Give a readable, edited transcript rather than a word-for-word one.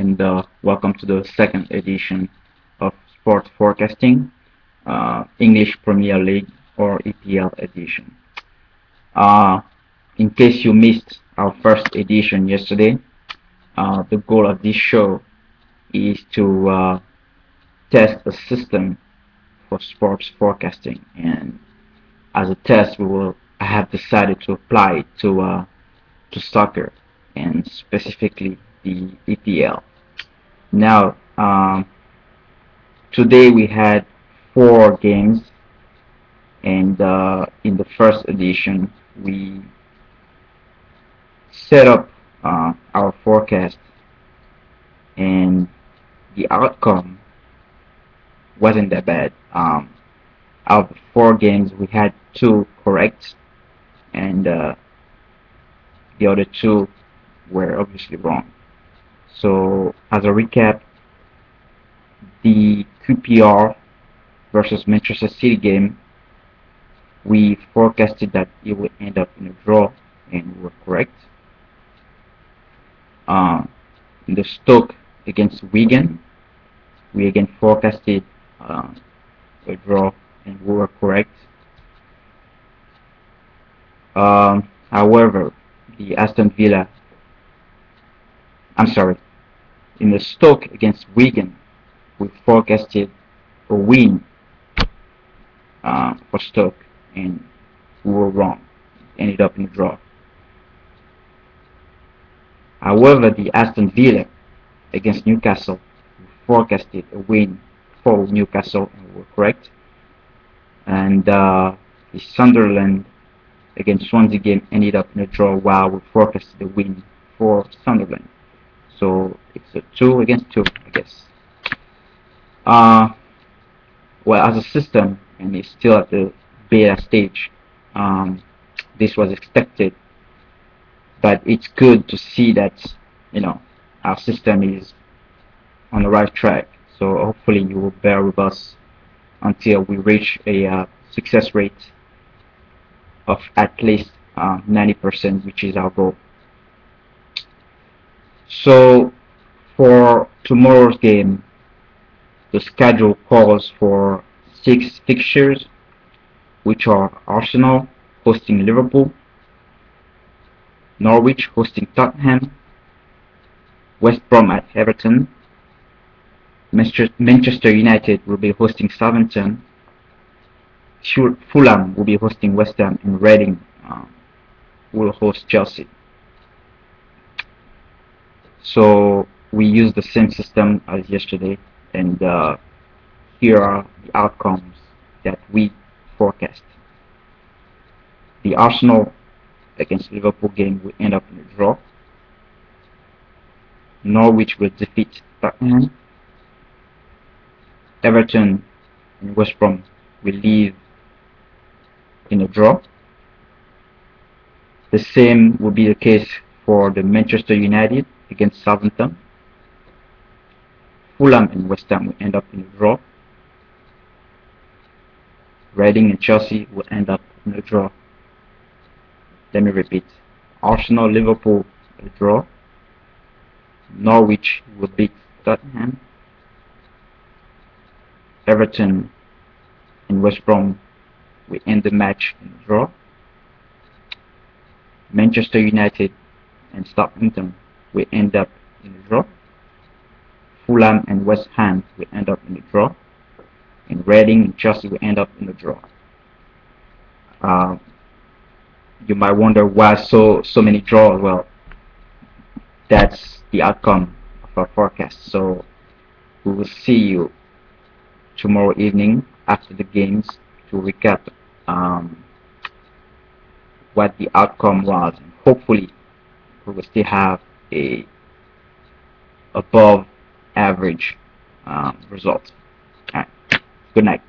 and welcome to the second edition of Sports Forecasting, English Premier League or EPL edition. Uh, in case you missed our first edition yesterday, the goal of this show is to test a system for sports forecasting, and as a test, I have decided to apply it to soccer and specifically the EPL. Now, today we had four games, and in the first edition, we set up our forecast, and the outcome wasn't that bad. Out of the four games, we had two correct, and the other two were obviously wrong. So, as a recap, the QPR versus Manchester City game, we forecasted that it would end up in a draw, and we were correct. In the Stoke against Wigan, we again forecasted a draw, and we were correct. However, the Aston Villa, I'm sorry, in the Stoke against Wigan, we forecasted a win for Stoke, and we were wrong. It ended up in a draw. However, the Aston Villa against Newcastle, we forecasted a win for Newcastle, and we were correct. And the Sunderland against Swansea game ended up in a draw, while we forecasted a win for Sunderland. So it's a 2 against 2, I guess. Well, as a system, and it's still at the beta stage, this was expected, but it's good to see that our system is on the right track. So hopefully you will bear with us until we reach a success rate of at least 90%, which is our goal. So for tomorrow's game, the schedule calls for 6 fixtures, which are Arsenal hosting Liverpool, Norwich hosting Tottenham, West Brom at Everton, Manchester United will be hosting Southampton, Fulham will be hosting West Ham, and Reading will host Chelsea. So we use the same system as yesterday, and here are the outcomes that we forecast. The Arsenal against Liverpool game will end up in a draw. Norwich will defeat Tottenham. Everton and West Brom will leave in a draw. The same will be the case for the Manchester United against Southampton. Fulham and West Ham will end up in a draw. Reading and Chelsea will end up in a draw. Let me repeat. Arsenal, Liverpool, a draw. Norwich will beat Tottenham. Everton and West Brom will end the match in a draw. Manchester United and Southampton will end up in a draw. Fulham and West Ham will end up in a draw. And Reading and Chelsea will end up in a draw. You might wonder why so many draws. Well, that's the outcome of our forecast. So we will see you tomorrow evening after the games to recap what the outcome was, and hopefully we will still have a above average result. All right. Good night.